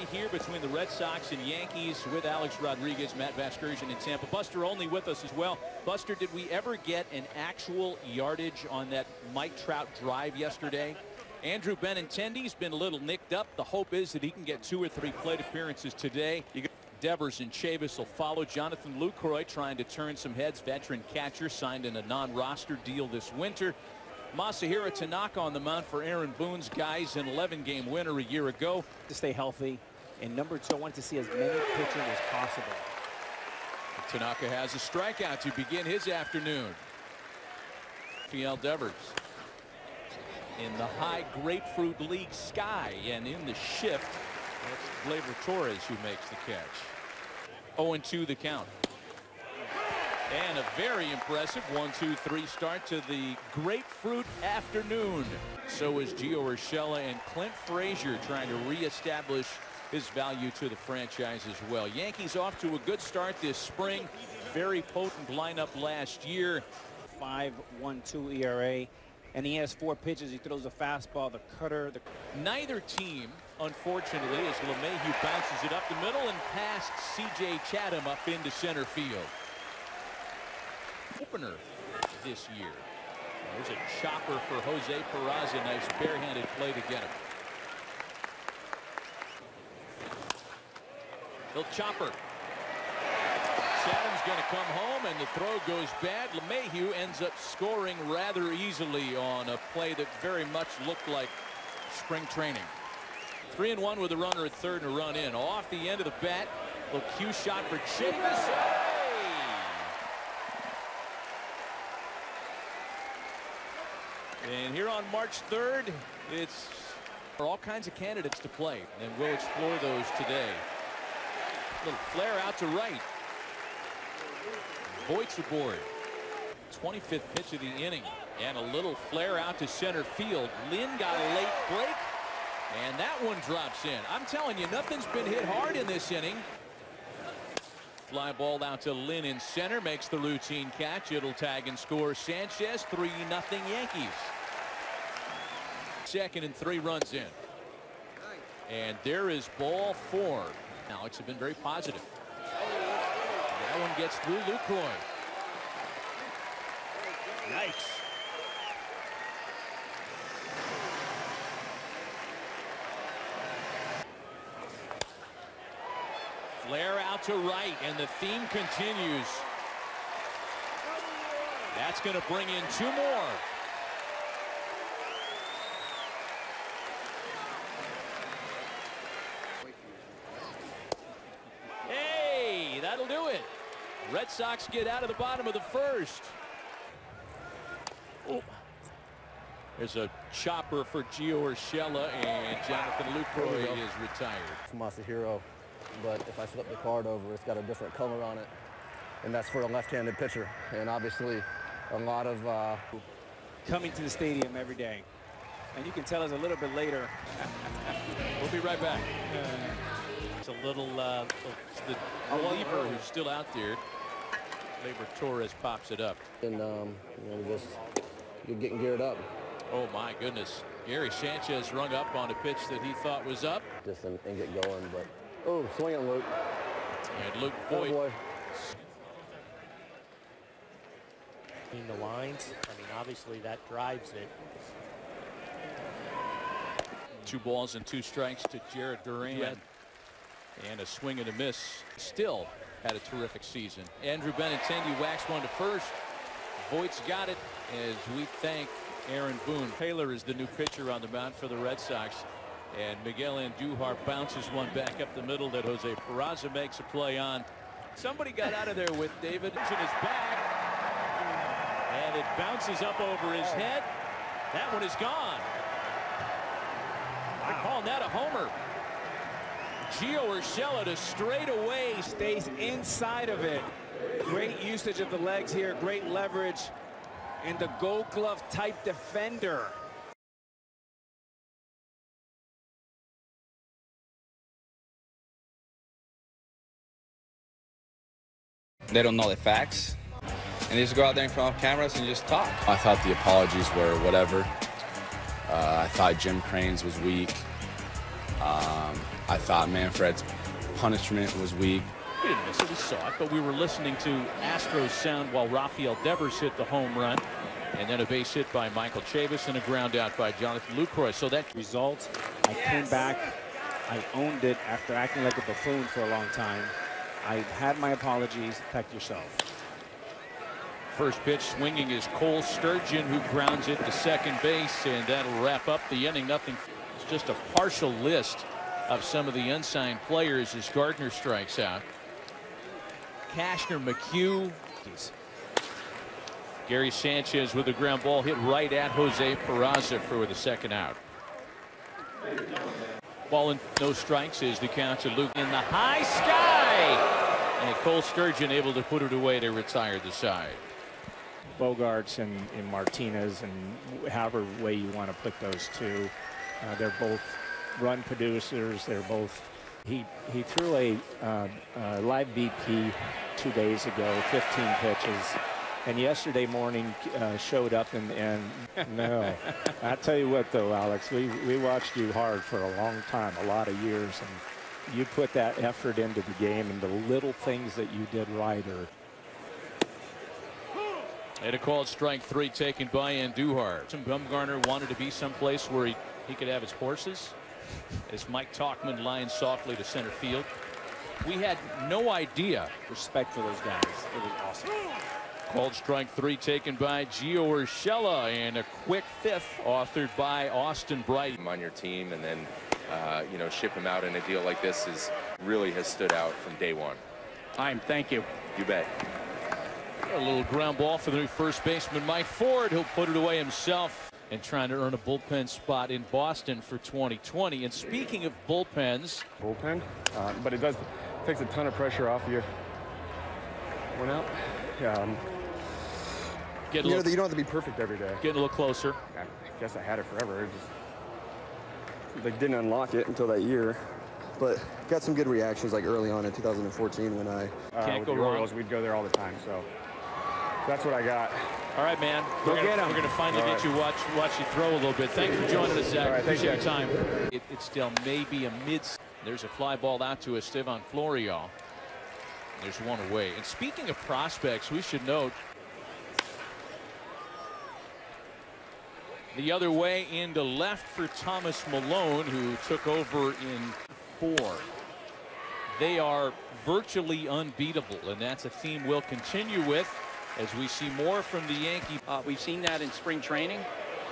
Here between the Red Sox and Yankees with Alex Rodriguez, Matt Vasgersian in Tampa. Buster Olney with us as well. Buster, did we ever get an actual yardage on that Mike Trout drive yesterday? Andrew Benintendi's been a little nicked up. The hope is that he can get 2 or 3 plate appearances today. Devers and Chavis will follow. Jonathan Lucroy trying to turn some heads. Veteran catcher signed in a non-roster deal this winter. Masahiro Tanaka on the mound for Aaron Boone's guys, an 11-game winner a year ago. To stay healthy. And number 2, I want to see as many pitching as possible. Tanaka has a strikeout to begin his afternoon. Rafael Devers in the high grapefruit league sky, and in the shift, it's Gleyber Torres who makes the catch. 0-2 the count. And a very impressive 1-2-3 start to the grapefruit afternoon. So is Gio Urshela and Clint Frazier trying to reestablish his value to the franchise as well. Yankees off to a good start this spring. Very potent lineup last year. 5.12 ERA. And he has 4 pitches. He throws a fastball, the cutter. Neither team, unfortunately, as LeMahieu bounces it up the middle and past C.J. Chatham up into center field. Opener this year. There's a chopper for Jose Peraza. Nice barehanded play to get him. He'll chopper. Chatham's going to come home, and the throw goes bad. LeMahieu ends up scoring rather easily on a play that very much looked like spring training. 3-1 with a runner at third and a run in. Off the end of the bat. Little cue shot for Chavis. And here on March 3rd, it's all kinds of candidates to play, and we'll explore those today. Little flare out to right. Voigt's aboard. 25th pitch of the inning, and a little flare out to center field. Lynn got a late break, and that one drops in. I'm telling you, nothing's been hit hard in this inning. Fly ball out to Lynn in center, makes the routine catch. It'll tag and score Sanchez. 3-0 Yankees. Second and 3 runs in. And there is ball 4. Alex have been very positive. That one gets through Lucroy. Yikes. Flare out to right, and the theme continues. That's going to bring in 2 more. Hey, that'll do it. Red Sox get out of the bottom of the first. Oh. There's a chopper for Gio Urshela, and Jonathan Lucroy is retired. Masahiro. But if I flip the card over, it's got a different color on it, and that's for a left-handed pitcher. And obviously a lot of coming to the stadium every day, and you can tell us a little bit later. We'll be right back. It's a little the reliever who's still out there. Gleyber Torres pops it up, and you know, you're getting geared up. Oh my goodness. Gary Sanchez rung up on a pitch that he thought was up. Just and get going, but oh, swing it, Luke. And Luke Voigt. Oh, between the lines. I mean, obviously that drives it. 2 balls and 2 strikes to Jared Duran. And a swing and a miss. Still had a terrific season. Andrew Benintendi waxed one to first. Voigt's got it as we thank Aaron Boone. Taylor is the new pitcher on the mound for the Red Sox. And Miguel Andujar bounces one back up the middle that Jose Peraza makes a play on. Somebody got out of there with David in his back. And it bounces up over his head. That one is gone. They're calling that a homer. Gio Urshela to straightaway. Stays inside of it. Great usage of the legs here. Great leverage. And the gold glove type defender. They don't know the facts, and they just go out there in front of cameras and just talk. I thought the apologies were whatever. I thought Jim Cranes was weak. I thought Manfred's punishment was weak. We didn't miss it, we saw it, but we were listening to Astros sound while Rafael Devers hit the home run. And then a base hit by Michael Chavis and a ground out by Jonathan Lucroy. So that results, I came back, I owned it after acting like a buffoon for a long time. I had my apologies. Protect yourself. first pitch swinging is Cole Sturgeon, who grounds it to second base, and that'll wrap up the inning. Nothing. It's just a partial list of some of the unsigned players as Gardner strikes out. Cashner, McHugh. Gary Sanchez with a ground ball hit right at Jose Peraza for the second out. Ball and no strikes is the count to Luke in the high sky. And Cole Sturgeon able to put it away to retire the side. Bogarts and Martinez, and however way you want to put those two, they're both run producers. They're both. He threw a live BP 2 days ago, 15 pitches. And yesterday morning showed up and no. I tell you what though, Alex, we watched you hard for a long time, a lot of years, and you put that effort into the game, and the little things that you did right are. And a called strike three taken by Andujar. Bumgarner wanted to be someplace where he could have his horses as Mike Tauchman lines softly to center field. We had no idea. Respect for those guys. It was awesome. Called strike three taken by Gio Urshela, and a quick fifth authored by Austin Bright. On your team, and then you know, ship him out in a deal like this really has stood out from day one. Thank you. You bet. A little ground ball for the new first baseman Mike Ford. He'll put it away himself and trying to earn a bullpen spot in Boston for 2020. And speaking of bullpens, but it takes a ton of pressure off you. One out. You don't have to be perfect every day. Getting a little closer. I guess I had it forever. They didn't unlock it until that year, but got some good reactions like early on in 2014 when I can't with go the wrong. Orioles, we'd go there all the time. So that's what I got. All right, man. We're going to finally get you watch you throw a little bit. Thanks for joining us, Zach. Right, appreciate your time. It's still maybe a mid. There's a fly ball out to Estevan Florial. There's one away. And speaking of prospects, we should note the other way into left for Thomas Malone, who took over in 4. They are virtually unbeatable, and that's a theme we'll continue with as we see more from the Yankees. We've seen that in spring training.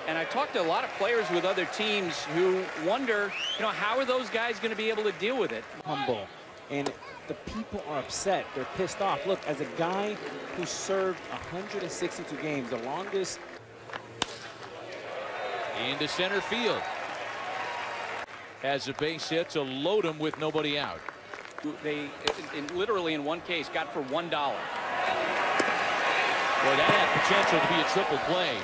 And I talked to a lot of players with other teams who wonder, how are those guys going to be able to deal with it? Humble. And the people are upset. They're pissed off. Look, as a guy who served 162 games, the longest. Into center field. Has a base hit to load him with nobody out. They literally in one case got for $1. Boy, that had potential to be a triple play.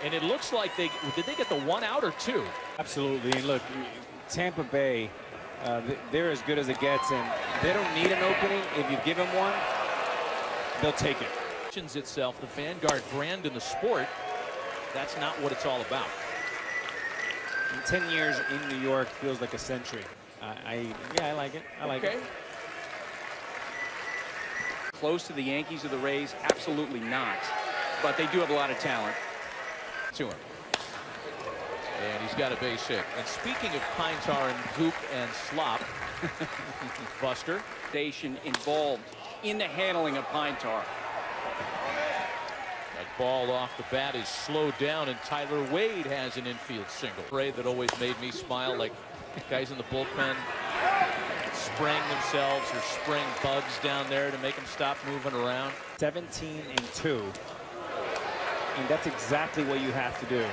And it looks like did they get the 1 out or 2? Absolutely. And look, Tampa Bay, they're as good as it gets, and they don't need an opening. If you give them one, they'll take it. Itself the Vanguard brand in the sport. That's not what it's all about. In 10 years in New York feels like a century. Yeah, I like it. I like it. Close to the Yankees or the Rays? Absolutely not. But they do have a lot of talent. To him. And he's got a base hit. And speaking of pine tar and goop and slop, Buster. Station involved in the handling of pine tar. That ball off the bat is slowed down, and Tyler Wade has an infield single. Play that always made me smile, like guys in the bullpen spraying themselves or spraying bugs down there to make them stop moving around. 17-2. And that's exactly what you have to do.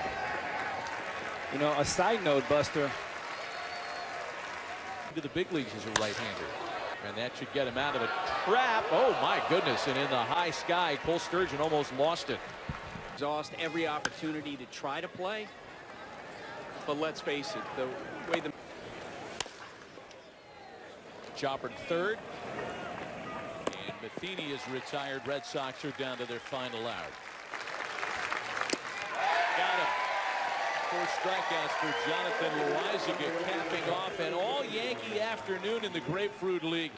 A side note, Buster. To the big leagues as a right-hander. And that should get him out of a trap. Oh, my goodness. And in the high sky, Cole Sturgeon almost lost it. Exhaust every opportunity to try to play. But let's face it, the way the Chopper third. And Matheny is retired. Red Sox are down to their final out. Got him. 4 strikeouts for Jonathan Loizaga, capping off an all-Yankee afternoon in the Grapefruit League.